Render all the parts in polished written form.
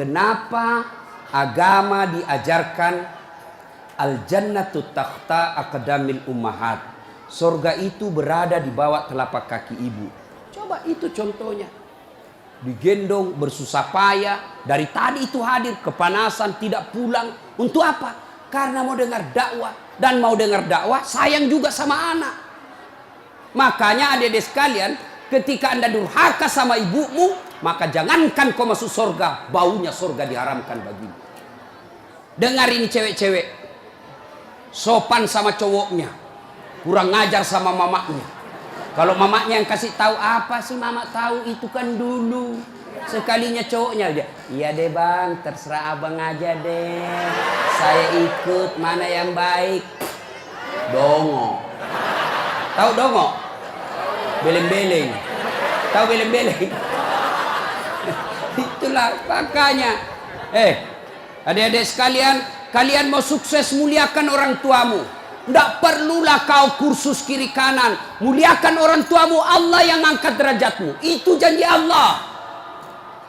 kenapa agama diajarkan al-jannatu takhta aqdamil ummahat. Surga itu berada di bawah telapak kaki ibu. Coba itu contohnya. Digendong bersusah payah, dari tadi itu hadir, kepanasan, tidak pulang. Untuk apa? Karena mau dengar dakwah. Dan mau dengar dakwah sayang juga sama anak. Makanya adik-adik sekalian, ketika Anda durhaka sama ibumu, maka jangankan kau masuk surga, baunya surga diharamkan bagimu. Dengar ini cewek-cewek, sopan sama cowoknya, kurang ngajar sama mamanya. Kalau mamanya yang kasih tahu, apa sih mama tahu, itu kan dulu. Sekalinya cowoknya aja, iya deh bang, terserah abang aja deh, saya ikut, mana yang baik. Dongo. Tahu dongo? Beleng-beleng. Tahu beleng-beleng? Itulah makanya. Adik-adik sekalian, kalian mau sukses, muliakan orang tuamu. Tidak perlulah kau kursus kiri kanan. Muliakan orang tuamu, Allah yang angkat derajatmu. Itu janji Allah.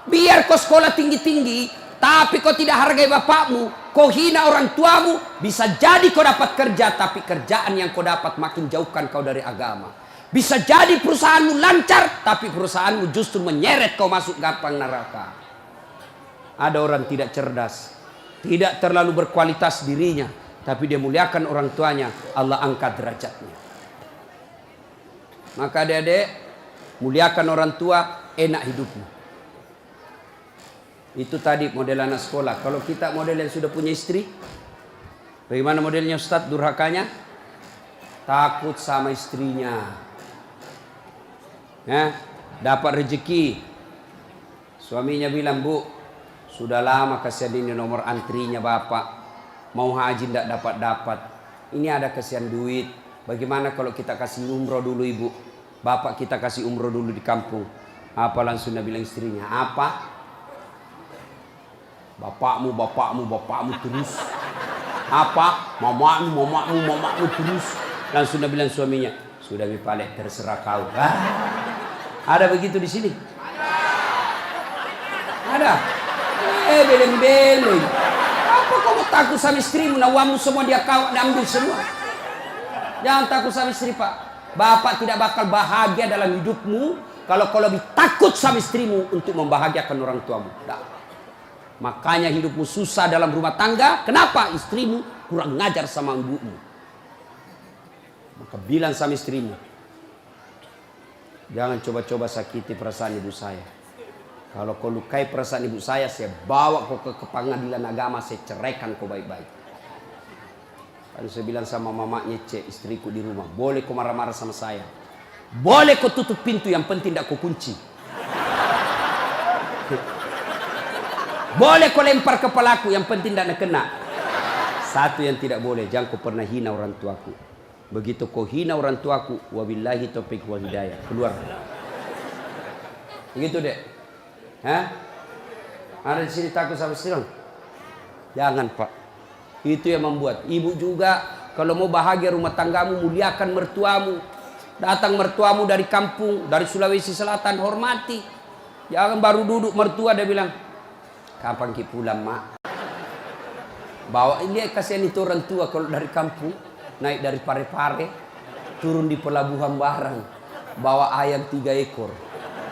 Biar kau sekolah tinggi-tinggi, tapi kau tidak hargai bapakmu, kau hina orang tuamu, bisa jadi kau dapat kerja, tapi kerjaan yang kau dapat makin jauhkan kau dari agama. Bisa jadi perusahaanmu lancar, tapi perusahaanmu justru menyeret kau masuk gampang neraka. Ada orang tidak cerdas, tidak terlalu berkualitas dirinya, tapi dia muliakan orang tuanya, Allah angkat derajatnya. Maka adik-adik, muliakan orang tua, enak hidupmu. Itu tadi model anak sekolah. Kalau kita model yang sudah punya istri, bagaimana modelnya Ustadz durhakanya? Takut sama istrinya. Dapat rezeki, suaminya bilang, bu, sudah lama kasihan ini nomor antrinya bapak, mau haji tidak dapat-dapat, ini ada kasihan duit, bagaimana kalau kita kasih umroh dulu ibu, bapak kita kasih umroh dulu di kampung. Apa langsung dia bilang istrinya, apa? Bapakmu terus. Apa? Mamamu terus. Langsung dia bilang suaminya, sudah Mipalek, terserah kau. Ada begitu di sini? Ada. Beleng-beleng. Apa kamu takut sama istrimu? Nawamu semua dia kau ambil semua. Jangan takut sama istri, Pak. Bapak tidak bakal bahagia dalam hidupmu kalau kau lebih takut sama istrimu untuk membahagiakan orang tuamu. Nah. Makanya hidupmu susah dalam rumah tangga. Kenapa? Istrimu kurang ngajar sama ibumu. Maka bilang sama istrimu, jangan coba-coba sakiti perasaan ibu saya. Kalau kau lukai perasaan ibu saya bawa kau ke pengadilan agama, saya ceraikan kau baik-baik. Lalu saya bilang sama mamanya, istriku di rumah, boleh kau marah-marah sama saya, boleh kau tutup pintu, yang penting tidak kau kunci. Boleh kau lempar kepalaku, yang penting tidak kena. Satu yang tidak boleh, jangan kau pernah hina orang tuaku. Begitu kau hina orang tuaku, wabillahi taufiq wal hidayah, keluar. Begitu dek. Ada di sini takut sama istri? Jangan Pak. Itu yang membuat ibu juga kalau mau bahagia rumah tanggamu, muliakan mertuamu. Datang mertuamu dari kampung, dari Sulawesi Selatan, hormati. Jangan baru duduk mertua dia bilang, kapan ki pulang mak? Bawa ini, kasihan itu orang tua kalau dari kampung naik dari Parepare, turun di pelabuhan barang, bawa ayam 3 ekor,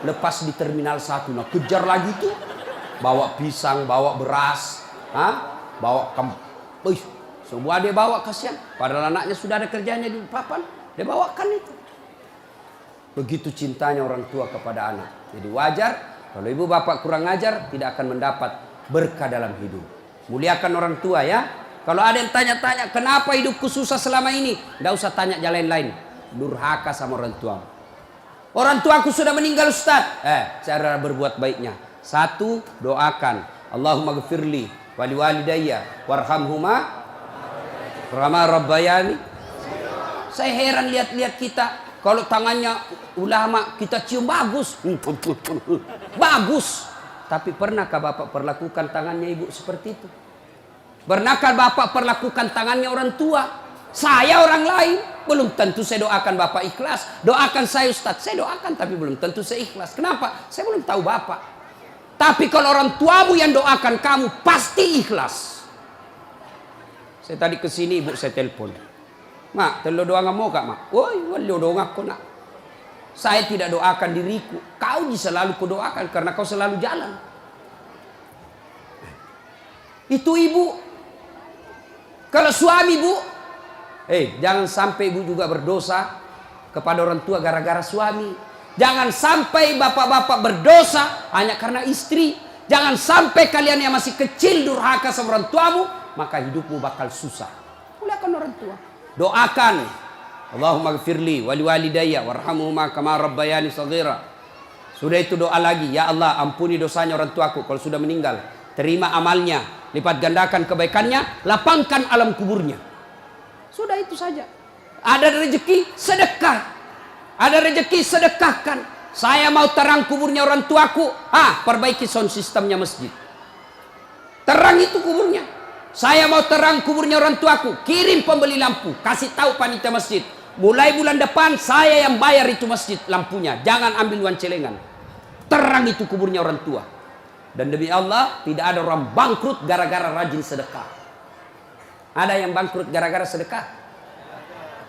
lepas di terminal 1, nah kejar lagi tuh, bawa pisang, bawa beras, bawa semua dia bawa, kasihan. Padahal anaknya sudah ada kerjanya di papan, dia bawakan itu. Begitu cintanya orang tua kepada anak. Jadi wajar kalau ibu bapak kurang ajar, tidak akan mendapat berkah dalam hidup. Muliakan orang tua ya. Kalau ada yang tanya-tanya, kenapa hidupku susah selama ini? Tidak usah tanya jalan lain. Durhaka sama orang tua. Orang tuaku sudah meninggal Ustaz. Cara berbuat baiknya. 1, doakan. Allahumma gfirli wali walidayya warhamhuma kama rabbayani. Saya heran lihat-lihat kita. Kalau tangannya ulama kita cium bagus. Bagus. Tapi pernahkah Bapak perlakukan tangannya ibu seperti itu? Pernahkah Bapak perlakukan tangannya orang tua? Saya orang lain, belum tentu saya doakan Bapak ikhlas. Doakan saya Ustaz, saya doakan tapi belum tentu saya ikhlas. Kenapa? Saya belum tahu Bapak. Tapi kalau orang tuamu yang doakan kamu, pasti ikhlas. Saya tadi kesini ibu saya telepon. Mak, telo doa mau kak mak? Woi, walio doa aku nak. Saya tidak doakan diriku. Kau selalu kudoakan karena kau selalu jalan. Itu ibu. Kalau suami bu, jangan sampai ibu juga berdosa kepada orang tua gara-gara suami. Jangan sampai bapak-bapak berdosa hanya karena istri. Jangan sampai kalian yang masih kecil durhaka sama orang tuamu, maka hidupmu bakal susah. Muliakan orang tua. Doakan. Allahumma gfirli wali walidayya warhamhuma kama rabbayani shaghira. Sudah itu doa lagi, ya Allah ampuni dosanya orang tuaku kalau sudah meninggal. Terima amalnya, lipat gandakan kebaikannya, lapangkan alam kuburnya. Sudah itu saja. Ada rezeki, sedekah. Ada rezeki, sedekahkan. Saya mau terang kuburnya orang tuaku. Perbaiki sound sistemnya masjid. Terang itu kuburnya. Saya mau terang kuburnya orang tuaku. Kirim pembeli lampu. Kasih tahu panitia masjid. Mulai bulan depan saya yang bayar itu masjid lampunya. Jangan ambil uang celengan. Terang itu kuburnya orang tua. Dan demi Allah tidak ada orang bangkrut gara-gara rajin sedekah. Ada yang bangkrut gara-gara sedekah?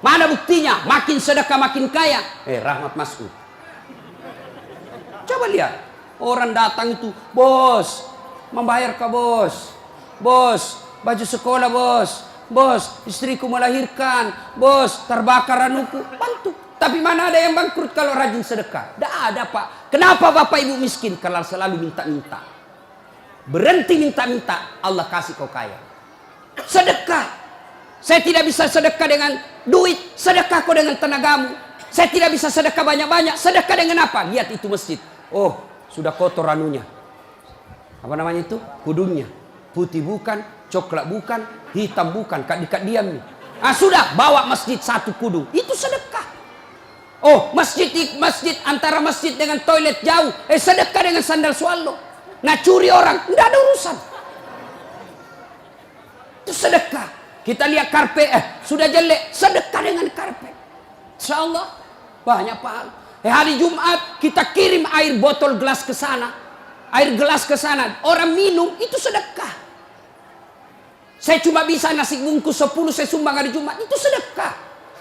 Mana buktinya? Makin sedekah makin kaya. Rahmat Masud. Coba lihat. Orang datang itu, bos, membayar ke bos. Bos, baju sekolah bos. Bos, istriku melahirkan. Bos, terbakar anuku. Bantu. Tapi mana ada yang bangkrut kalau rajin sedekah? Tidak ada pak. Kenapa bapak ibu miskin? Kalau selalu minta-minta. Berhenti minta-minta. Allah kasih kau kaya. Sedekah. Saya tidak bisa sedekah dengan duit, sedekah kau dengan tenagamu. Saya tidak bisa sedekah banyak-banyak, sedekah dengan apa? Lihat itu masjid. Oh, sudah kotor anunya. Apa namanya itu? Kudungnya. Putih bukan, coklat bukan, hitam bukan, kat diam nih. Sudah, bawa masjid satu kudung. Itu sedekah. Oh, masjid antara masjid dengan toilet jauh. Sedekah dengan sandal swallow. Nah, curi orang, enggak ada urusan. Itu sedekah. Kita lihat karpet, sudah jelek, sedekah dengan karpet. Insyaallah banyak pahala. Hari Jumat kita kirim air botol gelas ke sana. Air gelas ke sana, orang minum itu sedekah. Saya cuma bisa nasi bungkus 10 saya sumbang hari Jumat, itu sedekah.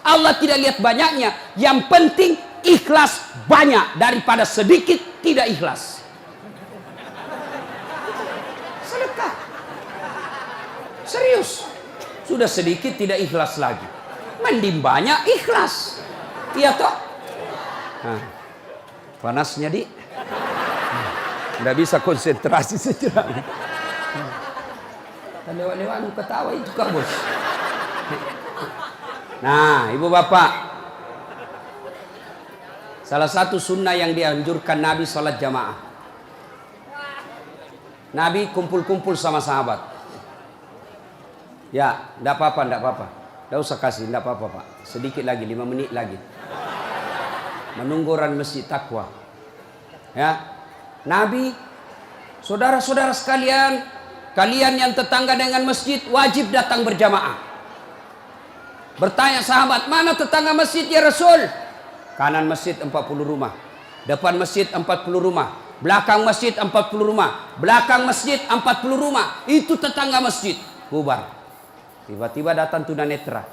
Allah tidak lihat banyaknya, yang penting ikhlas banyak daripada sedikit tidak ikhlas. Sedekah. Serius. Sudah sedikit tidak ikhlas lagi. Mending banyak ikhlas. Iya toh? Panasnya di. Nggak bisa konsentrasi sejenak. Lewat-lewat ketawa itu kak bos. Nah ibu bapak. Salah satu sunnah yang dianjurkan Nabi sholat jamaah. Nabi kumpul-kumpul sama sahabat. Ya, enggak apa-apa. Enggak usah kasih, enggak apa-apa, Pak. Sedikit lagi, 5 menit lagi. Menunggu orang masjid takwa. Ya. Nabi, saudara-saudara sekalian, kalian yang tetangga dengan masjid wajib datang berjamaah. Bertanya sahabat, mana tetangga masjid ya Rasul? Kanan masjid 40 rumah. Depan masjid 40 rumah. Belakang masjid 40 rumah. Belakang masjid 40 rumah. Itu tetangga masjid. Bubar. Tiba-tiba datang tunanetra.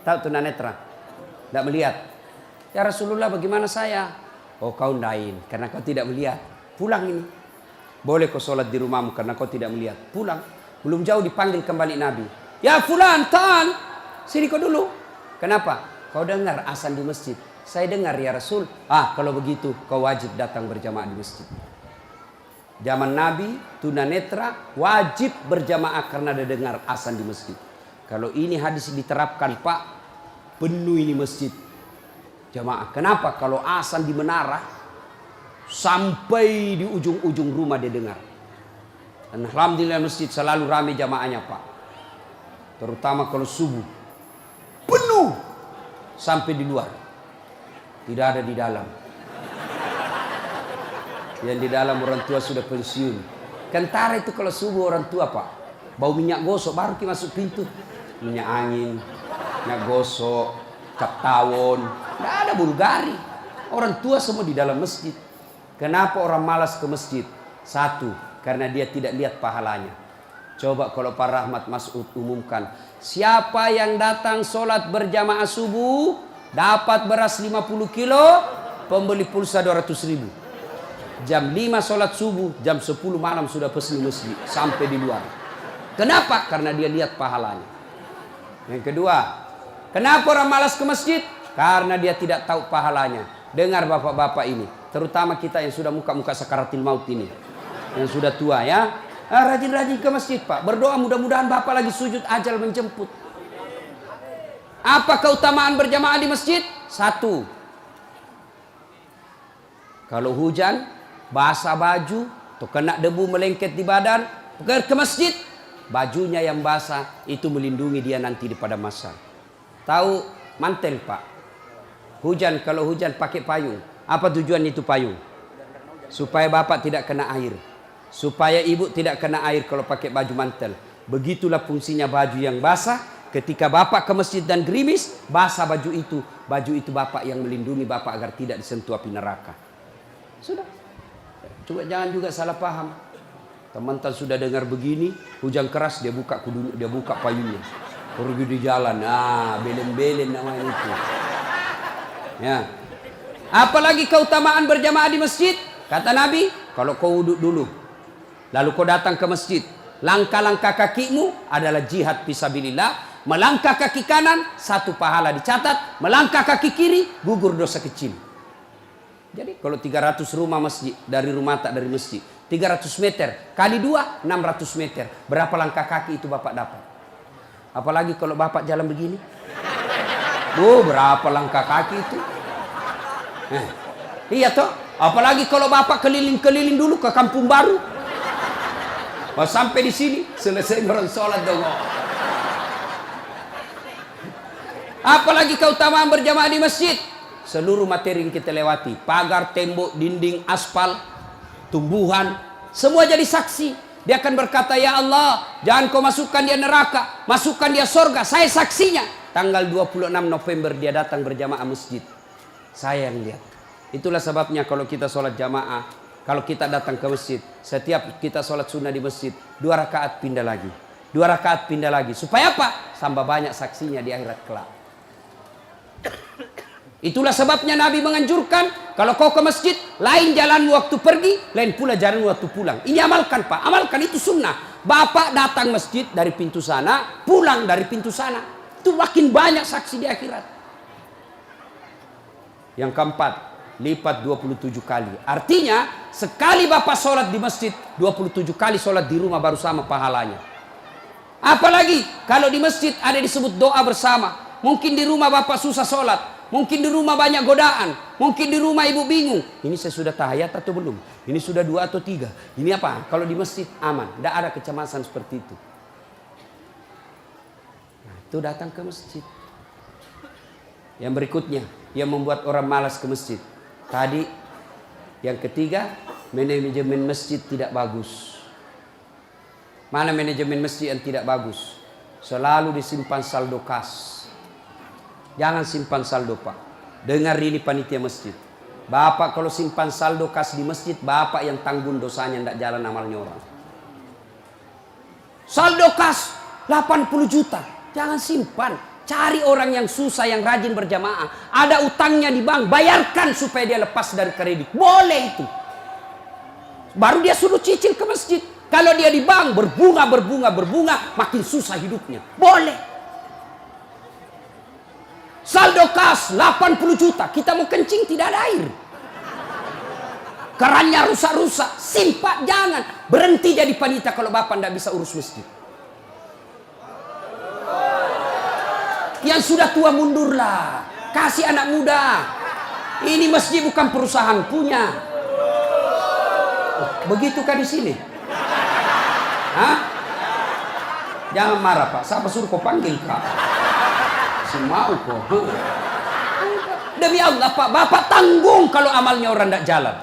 Tahu tunanetra? Tidak melihat. Ya Rasulullah bagaimana saya? Oh kau ndain karena kau tidak melihat. Pulang ini. Boleh kau sholat di rumahmu karena kau tidak melihat. Pulang. Belum jauh dipanggil kembali Nabi. Ya fulan, ta'al. Sini kau dulu. Kenapa? Kau dengar azan di masjid. Saya dengar ya Rasul. Kalau begitu kau wajib datang berjamaah di masjid. Zaman Nabi, tunanetra wajib berjamaah karena dia dengar azan di masjid. Kalau ini hadis diterapkan Pak, penuh ini masjid jamaah. Kenapa? Kalau azan di menara sampai di ujung-ujung rumah dia dengar. Dan alhamdulillah masjid selalu ramai jamaahnya Pak. Terutama kalau subuh penuh sampai di luar. Tidak ada di dalam. Yang di dalam orang tua sudah pensiun. Kentara itu kalau subuh orang tua Pak, bau minyak gosok baru kita masuk pintu. Minyak angin, minyak gosok, cap tawon, tidak ada Bulgari. Orang tua semua di dalam masjid. Kenapa orang malas ke masjid? Satu, karena dia tidak lihat pahalanya. Coba kalau Pak Rahmat Mas'ud umumkan, siapa yang datang sholat berjamaah subuh dapat beras 50 kilo, pembeli pulsa 200.000. Jam 5 sholat subuh, jam 10 malam sudah pesan masjid sampai di luar. Kenapa? Karena dia lihat pahalanya. Yang kedua, kenapa orang malas ke masjid? Karena dia tidak tahu pahalanya. Dengar bapak-bapak ini, terutama kita yang sudah muka-muka sakaratil maut ini, yang sudah tua ya, rajin-rajin ke masjid Pak, berdoa mudah-mudahan bapak lagi sujud ajal menjemput. Apa keutamaan berjamaah di masjid? Satu, kalau hujan basah baju atau kena debu melengket di badan, ke masjid, bajunya yang basah itu melindungi dia nanti di pada masa. Tahu mantel Pak, hujan, kalau hujan pakai payung. Apa tujuan itu payung? Supaya bapak tidak kena air, supaya ibu tidak kena air kalau pakai baju mantel. Begitulah fungsinya baju yang basah. Ketika bapak ke masjid dan gerimis, basah baju itu bapak yang melindungi bapak agar tidak disentuh api neraka. Sudah. Coba jangan juga salah paham. Teman-teman sudah dengar begini, hujan keras dia buka payungnya, pergi di jalan. Belen-belen namanya itu. Ya. Apalagi keutamaan berjamaah di masjid? Kata Nabi, kalau kau wudhu dulu, lalu kau datang ke masjid, langkah-langkah kakimu adalah jihad fisabilillah. Melangkah kaki kanan, 1 pahala dicatat. Melangkah kaki kiri, gugur dosa kecil. Jadi kalau 300 rumah masjid, dari rumah tak dari masjid, 300 meter kali 2, 600 meter. Berapa langkah kaki itu bapak dapat? Apalagi kalau bapak jalan begini, berapa langkah kaki itu? Iya toh. Apalagi kalau bapak keliling-keliling dulu ke kampung baru. Sampai di sini selesai orang sholat dong. Apalagi keutamaan berjamaah di masjid. Seluruh materi yang kita lewati, pagar, tembok, dinding, aspal, tumbuhan, semua jadi saksi. Dia akan berkata, ya Allah, jangan kau masukkan dia neraka, masukkan dia surga. Saya saksinya. Tanggal 26 November dia datang berjamaah masjid. Saya yang lihat. Itulah sebabnya kalau kita sholat jamaah, kalau kita datang ke masjid, setiap kita sholat sunnah di masjid, 2 rakaat pindah lagi, 2 rakaat pindah lagi. Supaya apa? Tambah banyak saksinya di akhirat kelak. Itulah sebabnya Nabi menganjurkan, kalau kau ke masjid, lain jalan waktu pergi, lain pula jalan waktu pulang. Ini amalkan Pak, amalkan, itu sunnah. Bapak datang masjid dari pintu sana, pulang dari pintu sana. Itu makin banyak saksi di akhirat. Yang keempat, lipat 27 kali. Artinya, sekali bapak sholat di masjid, 27 kali sholat di rumah baru sama pahalanya. Apalagi, kalau di masjid ada disebut doa bersama. Mungkin di rumah bapak susah sholat. Mungkin di rumah banyak godaan. Mungkin di rumah ibu bingung. Ini saya sudah tahiyat atau belum? Ini sudah 2 atau 3? Ini apa? Kalau di masjid aman. Tidak ada kecemasan seperti itu. Nah, itu datang ke masjid. Yang berikutnya, yang membuat orang malas ke masjid. Tadi, yang ketiga, manajemen masjid tidak bagus. Mana manajemen masjid yang tidak bagus? Selalu disimpan saldo kas. Jangan simpan saldo Pak. Dengar ini panitia masjid. Bapak kalau simpan saldo kas di masjid, bapak yang tanggung dosanya, tidak jalan amalnya orang. Saldo kas 80 juta. Jangan simpan. Cari orang yang susah, yang rajin berjamaah. Ada utangnya di bank, bayarkan supaya dia lepas dari kredit. Boleh itu. Baru dia suruh cicil ke masjid. Kalau dia di bank berbunga, makin susah hidupnya. Boleh. Saldo kas 80 juta. Kita mau kencing tidak ada air. Kerannya rusak-rusak. Simpan, jangan. Berhenti jadi panitia kalau bapak tidak bisa urus masjid. Yang sudah tua mundurlah. Kasih anak muda. Ini masjid bukan perusahaan punya. Begitukah di sini? Hah? Jangan marah Pak. Siapa suruh kau panggil Kak? Mau kok. Demi Allah Pak, bapak tanggung kalau amalnya orang tidak jalan.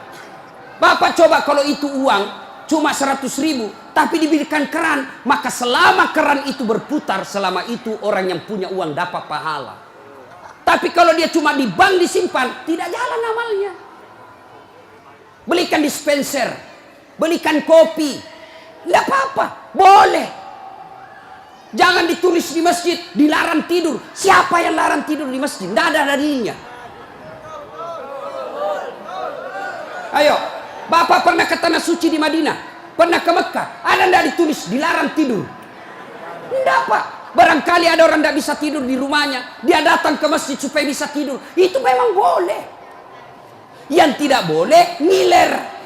Bapak coba kalau itu uang cuma 100.000, tapi diberikan keran, maka selama keran itu berputar, selama itu orang yang punya uang dapat pahala. Tapi kalau dia cuma di bank disimpan, tidak jalan amalnya. Belikan dispenser, belikan kopi. Tidak apa-apa, boleh. Jangan ditulis di masjid, dilarang tidur. Siapa yang larang tidur di masjid? Tidak ada dalilnya. Ayo, Bapak pernah ke tanah suci di Madinah, pernah ke Mekah, ada tidak ditulis dilarang tidur? Tidak, Pak. Barangkali ada orang tidak bisa tidur di rumahnya, dia datang ke masjid supaya bisa tidur. Itu memang boleh. Yang tidak boleh, ngiler.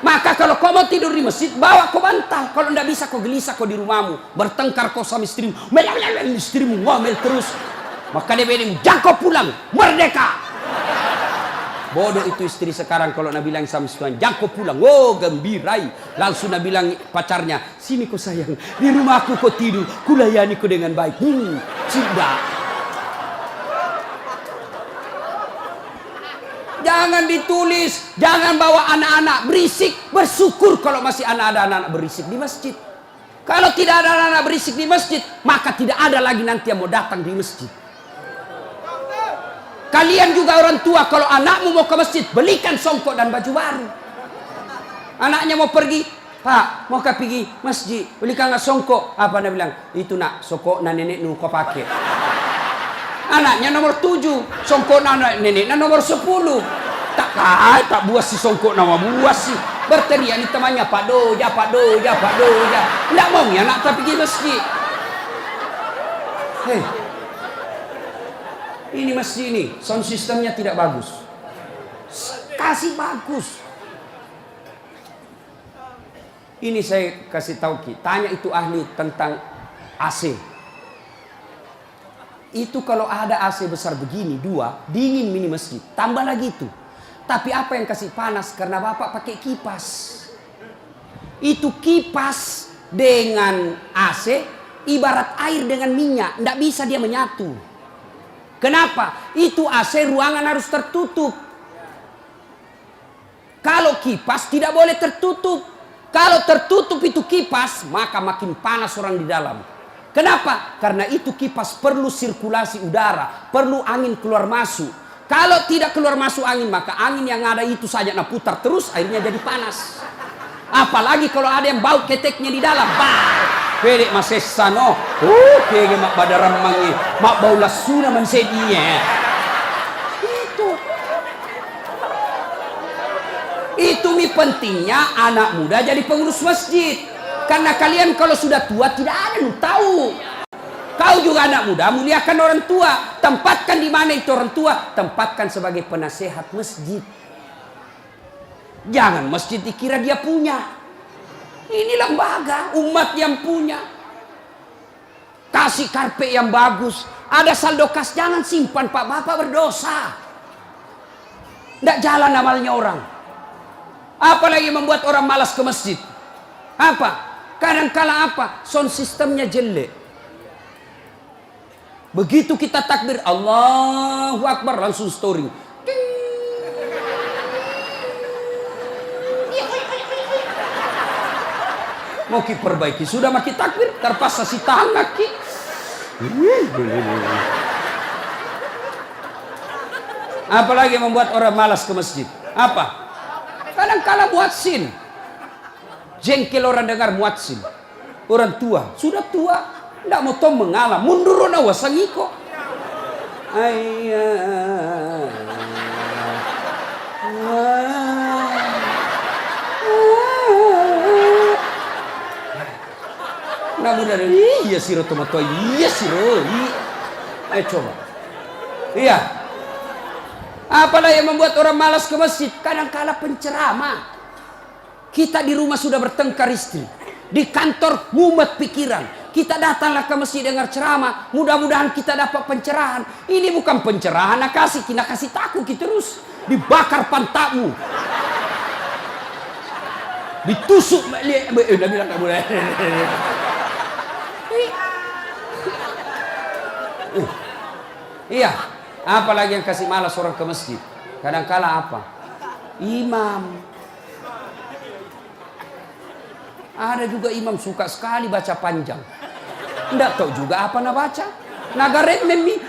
Maka kalau kau mau tidur di masjid, bawa kau bantal. Kalau tidak bisa, kau gelisah kau di rumahmu. Bertengkar kau sama istrimu. Istrimu ngomel terus. Maka dia bilang, jangan kau pulang. Merdeka. Bodoh itu istri sekarang kalau Nabi bilang sama istrinya, jangan kau pulang. Oh, gembirai. Langsung Nabi bilang pacarnya, sini kau sayang. Di rumahku kau tidur. Kulayani kau dengan baik. Sudah. Jangan ditulis, jangan bawa anak-anak berisik. Bersyukur kalau masih ada anak-anak berisik di masjid. Kalau tidak ada anak-anak berisik di masjid, maka tidak ada lagi nanti yang mau datang di masjid. Kalian juga orang tua, kalau anakmu mau ke masjid, belikan songkok dan baju baru. Anaknya mau pergi, Pak, mau pergi masjid, belikan nggak songkok? Apa dia bilang? Itu nak, songkok na nenek nu kau pakai. Anaknya nomor 7, songkok anak neneknya nomor 10. Tak buas si songkok nama buas sih. Berteriak ni temannya, Pak Doja, Pak Doja, Pak Doja. Tidak mau ya anak tapi pergi masjid. Hei, ini masjid ini sound systemnya tidak bagus. Kasih bagus. Ini saya kasih tahu Ki, tanya itu ahli tentang AC. Itu kalau ada AC besar begini, 2, dingin mini masjid. Tambah lagi itu. Tapi apa yang kasih panas? Karena Bapak pakai kipas. Itu kipas dengan AC, ibarat air dengan minyak. Tidak bisa dia menyatu. Kenapa? Itu AC ruangan harus tertutup. Kalau kipas tidak boleh tertutup. Kalau tertutup itu kipas, maka makin panas orang di dalam. Kenapa? Karena itu kipas perlu sirkulasi udara, perlu angin keluar masuk. Kalau tidak keluar masuk angin, maka angin yang ada itu saja nak putar terus, akhirnya jadi panas. Apalagi kalau ada yang bau keteknya di dalam. Bah, pedek masesano. Kege mak badaram mangi, mak bau lasuna mansedinya. Itu mi pentingnya anak muda jadi pengurus masjid. Karena kalian kalau sudah tua tidak ada yang tahu. Kau juga anak muda, muliakan orang tua. Tempatkan di mana itu orang tua? Tempatkan sebagai penasehat masjid. Jangan masjid dikira dia punya. Ini lembaga, umat yang punya. Kasih karpet yang bagus. Ada saldo kas, jangan simpan Pak, Bapak berdosa. Tidak jalan amalnya orang. Apalagi membuat orang malas ke masjid. Apa? Kadang-kala apa? Sound sistemnya jelek. Begitu kita takbir Allahu Akbar, langsung story. Mau ki perbaiki, sudah makin takbir, terpaksa si tangan ki. Apalagi membuat orang malas ke masjid. Apa? Kadang-kala muadzin. Jengkel orang dengar muadzin. Orang tua, sudah tua, tidak mau tahu mengalah, mundur na wasangiko. Namun dari iya siro tomato, iya siro. Ayo coba. Iya. Apalah yang membuat orang malas ke masjid? Kadang-kala penceramah. Kita di rumah sudah bertengkar istri. Di kantor mumet pikiran. Kita datanglah ke masjid dengar ceramah. Mudah-mudahan kita dapat pencerahan. Ini bukan pencerahan. Nak kasih takut kita terus. Dibakar pantatmu. Ditusuk. Udah bilang tak boleh. Iya. Apalagi yang kasih malas orang ke masjid. Kadang-kala apa? Imam. Ada juga imam suka sekali baca panjang. Tidak tahu juga apa nak baca. Nagaret memi.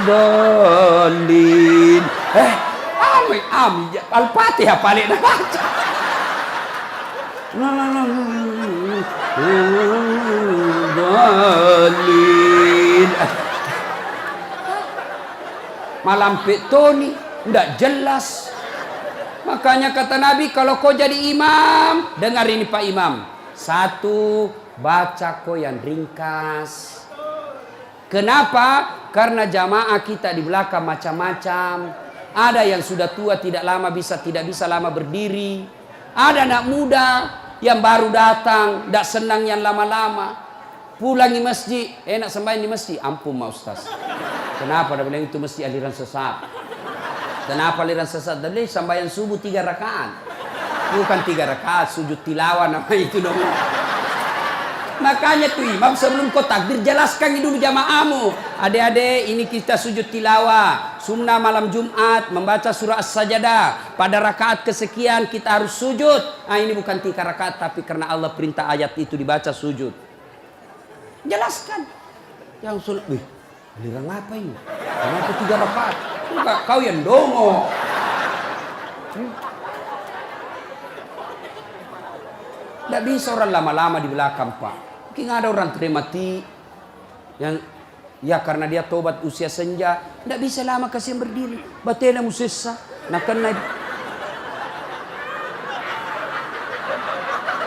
Dalin. Al-Fatihah paling nak baca. Dalin. Malam petoni ndak jelas. Makanya kata Nabi, kalau kau jadi imam, dengar ini Pak Imam. Satu, baca kau yang ringkas. Kenapa? Karena jamaah kita di belakang macam-macam. Ada yang sudah tua tidak bisa lama berdiri. Ada anak muda yang baru datang, tidak senang yang lama-lama. Pulang di masjid, enak sembahyang di masjid. Ampun Ma Ustaz. Kenapa? Dia bilang itu mesti aliran sesat. Kenapa aliran sesat? Dia bilang sembahyang subuh 3 rakaat. Bukan 3 rakaat, sujud tilawah nama itu dong. Makanya tuh imam sebelum kau takbir jelaskan dulu jamaahmu. Adik-adik, ini kita sujud tilawah. Sunnah malam Jumat membaca surah As-Sajdah. Pada rakaat kesekian kita harus sujud. Ini bukan 3 rakaat, tapi karena Allah perintah ayat itu dibaca sujud. Jelaskan. Yang sulit, aliran apa ini? Kenapa 3 rakaat? Enggak, kau yang dongo. Tidak bisa orang lama-lama di belakang Pak. Mungkin ada orang mati yang ya karena dia tobat usia senja, tidak bisa lama kasih berdiri. Batena musessa, nak kena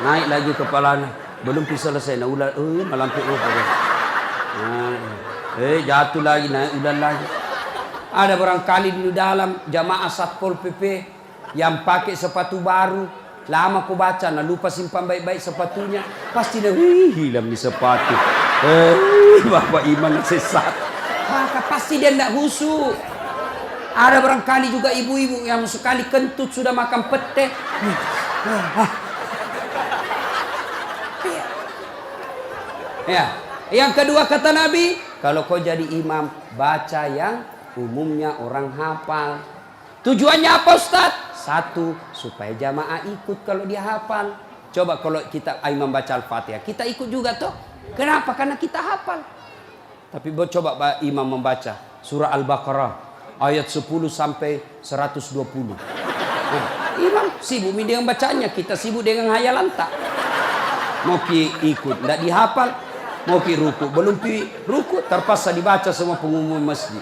naik lagi kepalanya, belum bisa selesai. Nah ulah, malam itu jatuh lagi, naik udah lagi. Ada barangkali di dalam jamaah Satpol PP yang pakai sepatu baru. Lama ku baca, nah lupa simpan baik-baik sepatunya. Pasti dia, hilang di sepatu. Bapak Iman sesat. Maka pasti dia tidak khusyuk. Ada barangkali juga ibu-ibu yang sekali kentut sudah makan pete. Ya. Yang kedua kata Nabi, kalau kau jadi imam, baca yang umumnya orang hafal. Tujuannya apa Ustaz? Satu, supaya jamaah ikut kalau dia hafal. Coba kalau kita imam baca Al-Fatihah, kita ikut juga toh. Kenapa? Karena kita hafal. Tapi coba imam membaca surah Al-Baqarah ayat 10 sampai 120. Nah, imam sibuk dengan bacanya, kita sibuk dengan hayalan tak. Mau ikut, tidak dihafal. Mau ruku, belum ruku, terpaksa dibaca semua pengumuman masjid.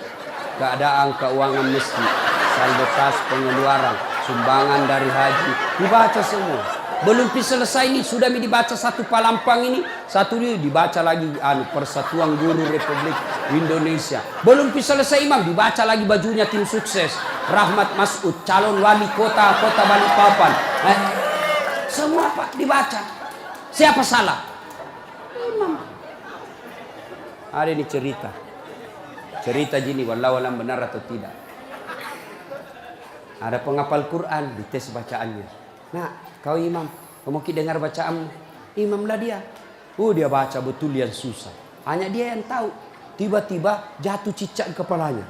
Keadaan keuangan masjid, saldo kas pengeluaran, sumbangan dari haji, dibaca semua. Belum selesai ini sudah dibaca satu palampang ini, satu ini dibaca lagi Persatuan Guru Republik Indonesia. Belum selesai imam dibaca lagi bajunya tim sukses Rahmat Masud, calon wali kota Balikpapan. Semua Pak dibaca. Siapa salah? Imam. Ada ini cerita gini, wallahu alam benar atau tidak. Ada penghafal Quran, dites bacaannya. Nah, kau imam, kau mau dengar bacaan imam lah dia. Dia baca betul yang susah. Hanya dia yang tahu. Tiba-tiba jatuh cicak kepalanya.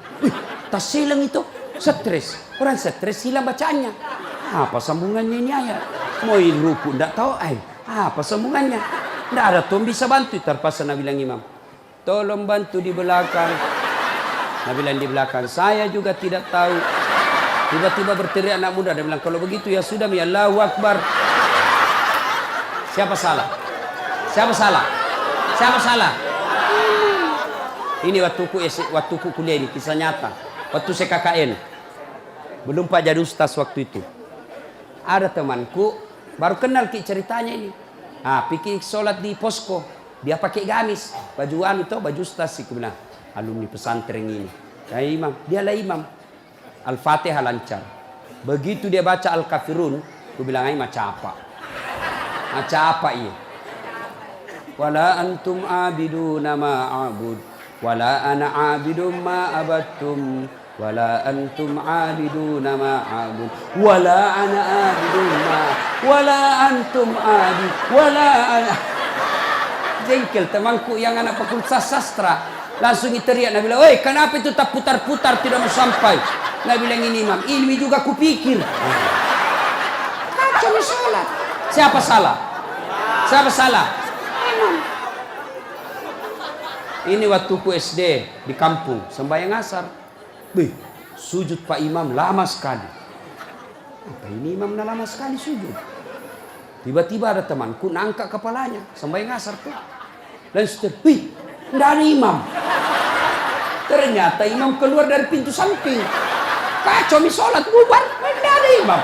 Tas silang itu, stres. Orang stres hilang bacaannya. Apa sambungannya ini ayat? Mau ruku, tidak tahu apa sambungannya? Tidak ada tuh bisa bantu. Terpaksa Nabi bilang imam, tolong bantu di belakang. Nabi bilang di belakang, saya juga tidak tahu. Tiba-tiba berteriak anak muda. Dia bilang, kalau begitu ya sudah, ya Allahu Akbar. Siapa salah? Siapa salah? Siapa salah? Ini waktuku kuliah ini, kisah nyata. Waktu saya KKN. Belum Pak jadi ustaz waktu itu. Ada temanku, baru kenal ceritanya ini. Pikir sholat di posko. Dia pakai gamis. Baju ustaz sih. Bilang, alumni pesantren ini. Ya imam, dialah imam. Al-Fatihah lancar. Begitu dia baca Al-Kafirun, aku bilang macam apa? Macam apa ini? Wala antum abiduna ma'abud, wala ana abidum ma'abattum, wala antum abiduna ma'abud, wala ana abidum wala antum abid, wala ana. Jengkel temanku yang anak fakultas sastra. Langsung teriak. Nabi bilang, kenapa itu tak putar-putar tidak mau sampai? Nabi bilang ini imam, ini juga kupikir. Kacau sholat. Siapa salah? Siapa salah? imam. Ini waktu ku SD di kampung, sembahyang asar. Bih, sujud Pak Imam lama sekali. Apa ini imam lama sekali sujud? Tiba-tiba ada temanku nangkak kepalanya, sembahyang asar tuh. Dan setelah, wih, tidak ada imam. Ternyata imam keluar dari pintu samping. Kacau mi sholat, bubar, tidak ada imam.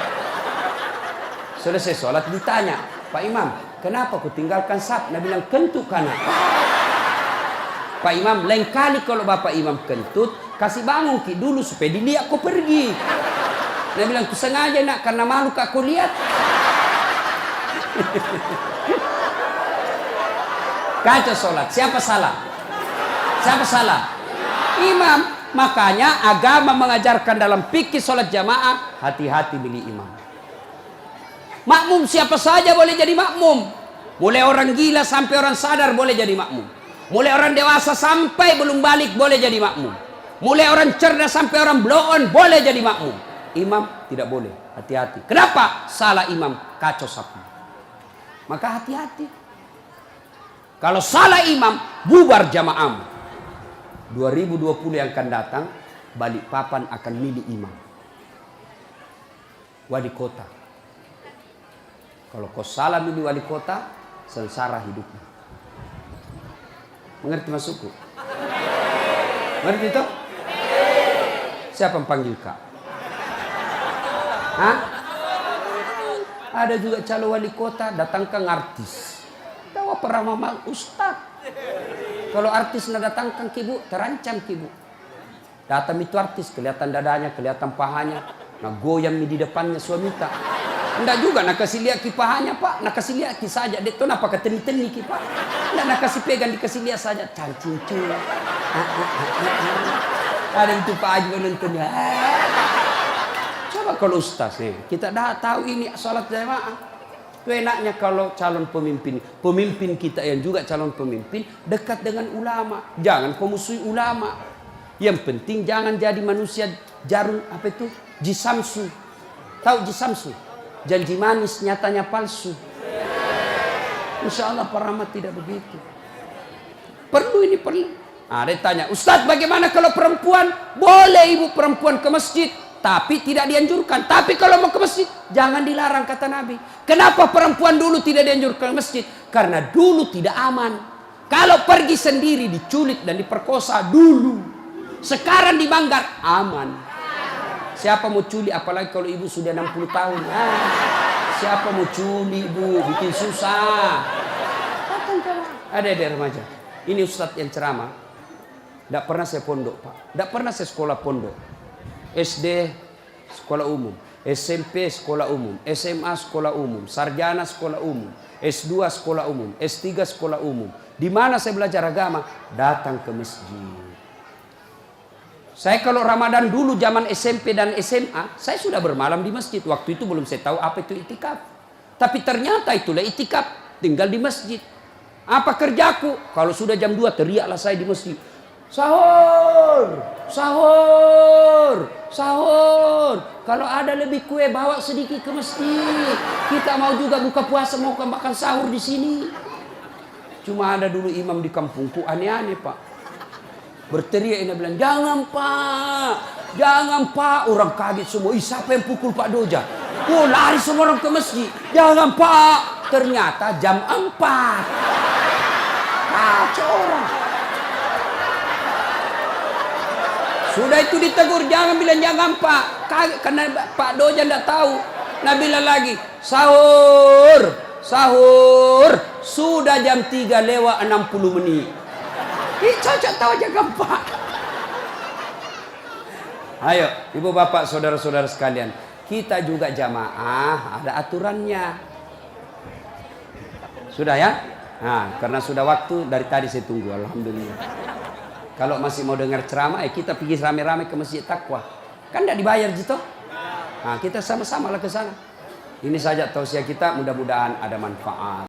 Selesai sholat ditanya, Pak Imam, kenapa ku tinggalkan saf? Nabi bilang, kentut kanan. Pak Imam, lain kali kalau Bapak Imam kentut, kasih bangun ki dulu supaya dilihat kau pergi. Nabi bilang, ku sengaja nak, karena malu kak aku lihat. Kacau sholat, siapa salah? Siapa salah? Imam. Makanya agama mengajarkan dalam fikih sholat jamaah, hati-hati milih imam. Makmum siapa saja boleh jadi makmum. Mulai orang gila sampai orang sadar boleh jadi makmum. Mulai orang dewasa sampai belum balik boleh jadi makmum. Mulai orang cerdas sampai orang blow on boleh jadi makmum. Imam tidak boleh, hati-hati. Kenapa? Salah imam, kacau sapu. Maka hati-hati. Kalau salah imam, bubar jamaah. 2020 yang akan datang, Balikpapan akan milih imam. Wali kota. Kalau kau salah milih wali kota, sengsara hidupmu. Mengerti maksudku? Mengerti itu? Siapa yang panggil kak? Hah? Ada juga calon wali kota, datangkan artis. Tahu apa ramah ustaz? Kalau artis nak datangkan kibu, terancam kibu. Datang itu artis, kelihatan dadanya, kelihatan pahanya. Nah goyang di depannya suami tak. Enggak juga nak kasih lihat kipahanya pak, nak kasih lihat saja. Dia tu apa keteni-teni kipak. Enggak nak kasih pegang, dikasih lihat saja. Cancing-cing. Ada itu Pak Haji menontonnya. Coba kalau ustaz nih, kita dah tahu ini salat jamaah. Itu enaknya kalau calon pemimpin kita yang juga calon pemimpin dekat dengan ulama. Jangan kau musuhi ulama. Yang penting jangan jadi manusia jarum apa itu? Jisamsu. Tahu jisamsu? Janji manis nyatanya palsu. Insya Allah Pak Rahmat tidak begitu. Perlu ini perlu. Nah, dia tanya, Ustadz bagaimana kalau perempuan? Boleh ibu perempuan ke masjid, tapi tidak dianjurkan. Tapi kalau mau ke masjid, jangan dilarang kata Nabi. Kenapa perempuan dulu tidak dianjurkan ke masjid? Karena dulu tidak aman. Kalau pergi sendiri diculik dan diperkosa dulu. Sekarang di Manggar aman. Siapa mau culik apalagi kalau ibu sudah 60 tahun. Siapa mau culik ibu, bikin susah. Ada remaja. Ini ustadz yang ceramah. Tidak pernah saya pondok pak. Tidak pernah saya sekolah pondok. SD sekolah umum, SMP sekolah umum, SMA sekolah umum, sarjana sekolah umum, S2 sekolah umum, S3 sekolah umum. Di mana saya belajar agama? Datang ke masjid. Saya kalau Ramadan dulu zaman SMP dan SMA, saya sudah bermalam di masjid. Waktu itu belum saya tahu apa itu itikaf. Tapi ternyata itulah itikaf, tinggal di masjid. Apa kerjaku? Kalau sudah jam 2 teriaklah saya di masjid. Sahur, sahur, sahur. Kalau ada lebih kue bawa sedikit ke masjid. Kita mau juga buka puasa, mau makan sahur di sini. Cuma ada dulu imam di kampungku aneh-aneh pak. Berteriak ini bilang, jangan pak, jangan pak. Orang kaget semua. Ih, siapa yang pukul Pak Doja? Oh, lari semua orang ke masjid. Jangan pak. Ternyata jam 4. Kacau orang. Sudah itu ditegur, jangan bilang jangan pak. Kaget karena Pak Doja tidak tahu. Nah bilang lagi, sahur, sahur. Sudah jam 3 lewat 60 menit. Ih, cocok tahu jangan pak. Ayo, ibu bapak, saudara-saudara sekalian. Kita juga jamaah, ada aturannya. Sudah ya? Nah, karena sudah waktu, dari tadi saya tunggu, alhamdulillah. Kalau masih mau dengar ceramah, kita pergi rame-rame ke Masjid Taqwa. Kan tidak dibayar gitu. Nah, kita sama-sama lah ke sana. Ini saja tausiah kita, mudah-mudahan ada manfaat.